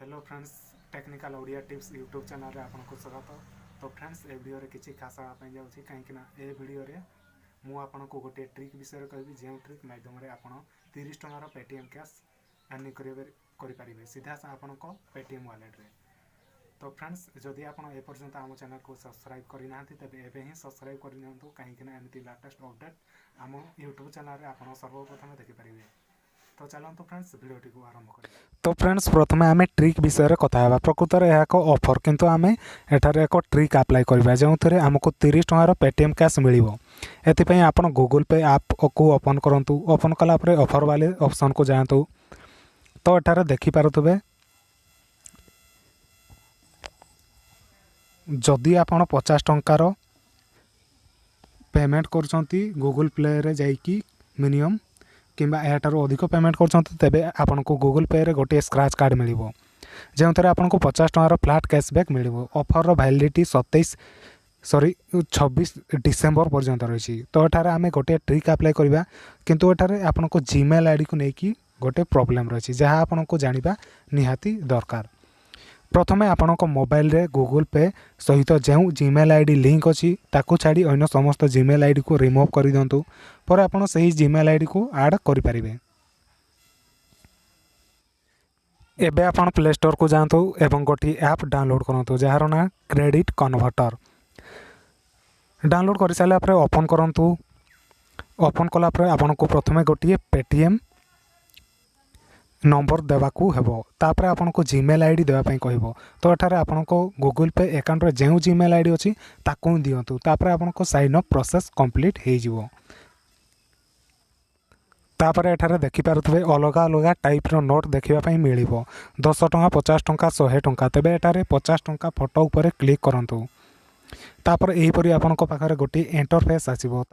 Hello friends technical Odia tips YouTube channel आपको स्वागत। तो फ्रेंड्स ए वीडियो किसी खास हाँपी जाऊँगी कहीं ए वीडियो मु आपको गोटे ट्रिक विषय कहि जो ट्रिक मध्यम आप 30 टंकार पेटीएम कैश अर्निंग करेंगे सीधा आपण पेटीएम वालेट रे। तो फ्रेंड्स जदि आप एपर्यंत आम चैनल को सब्सक्राइब करना तेज एवं ही सब्सक्राइब करनी कहीं एमती लेटेस्ट अपडेट आम यूट्यूब चैनल आप सर्वप्रथम देखिपारे। तो चलते फ्रेंड्स वीडियोटी को आरंभ करें। तो फ्रेंड्स प्रथम आम ट्रिक विषय कथा प्रकृत में यह एक ऑफर किंतु आम एठार एक ट्रिक अप्लाई करवा जो आमको 30 टंकार पेटीएम कैश मिल एपाई आप गूगल पे आप को ओपन करूँ। ओपन कलापर ऑफर वाले ऑप्शन को जातु। तो एठार देखिपे जदि आप 50 टंकार पेमेंट कर गूगल प्ले रे जाइकी मिनिमम किंबा याठार अधिक पेमेंट कर आपन को गूगल पे रे गोटे स्क्रैच कार्ड मिल जो आपको 50 टंकार फ्लैट कैशबैक मिल। ऑफर वैलिडिटी 26 डिसेम्बर पर्यंत रही। तो एठार आम गोटे ट्रिक अप्लाई करवा किंतु एठार आपन को जीमेल आईडी को लेकिन गोटे प्रॉब्लम रही जहाँ आपन को जाना निहाती दरकार। प्रथमे आपण मोबाइल रे गूगल पे सहित जो जीमेल आईडी लिंक अच्छी ताकू छाड़ी अन्य समस्त जीमेल आईडी को रिमूव कर दिंतु। पर आपण सही जीमेल आईडी को ऐड करें। एबे आपण प्ले स्टोर को जातु एवं गोटी ऐप डाउनलोड करूँ जार ना क्रेडिट कन्वर्टर। डाउनलोड कर सारापर ओपन करूँ। ओपन कलापर आपण को प्रथमे गोटे पेटीएम नंबर देवाकू हेबो तापर आपन को जीमेल आईडी देवाई कहब। तो एठार आपन को गूगल पे अकाउंट रे जो जीमेल आईडी अच्छी ताकू दिंतु तापर आपन को साइन अप प्रोसेस कंप्लीट हो जिवो। तापर एठार देखिपारुथिबे अलग अलग टाइप रो नोट देखिबा मिल 10 टंका 50 टंका 100 टंका। तेबे एठार 50 टंका फोटो उपरे क्लिक करंतु। तापर एहीपरि आपन को पाखरे गोटे इंटरफेस आसीबो।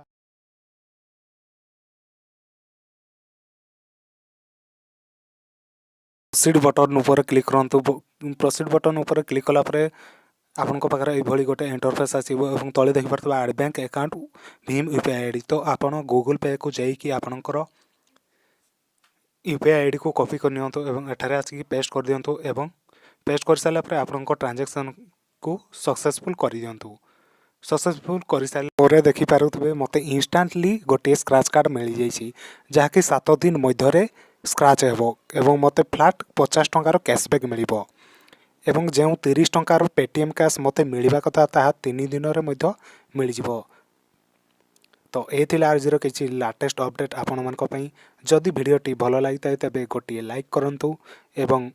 प्रोसीड बटन ऊपर क्लिक करंतु। प्रोसीड बटन ऊपर क्लिक कलापर आपन पाखे ये गोटे इंटरफेस आसो और तले देखिपे एड बैंक अकाउंट भीम यूपीआई आईडी। तो आपन गूगल पे को जाइए आपणकर यूपीआई आईडी को कॉपी कर नियंतु एवं एठारे आसिक पेस्ट कर दियंतु एवं पेस्ट कर सारा पर आपन ट्रांजैक्शन को सक्सेसफुल कर दियंतु। सक्सेसफुल कर सारे देखिपे मते इंस्टांटली गोटे स्क्रैच कार्ड मिल जाइए जहाँकि 7 दिन मध्य स्क्रैच हेबो एवं मते फ्लैट 50 टंकार कैशबैक मिल एवं जो 30 टंकार पेटीएम कैश मते मिलवा कथा ताहा 3 दिन मिल जिवो। तो ये आज किसी लेटेस्ट अपडेट आपण मानक पई। जदि वीडियोटी भल लगी तेबे गोटे लाइक करंतु एवं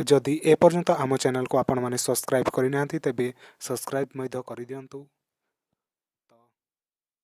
जदि ए पर्यंत आम चैनल को आपण माने सब्सक्राइब करना तेबे सब्सक्राइब कर दियंतु।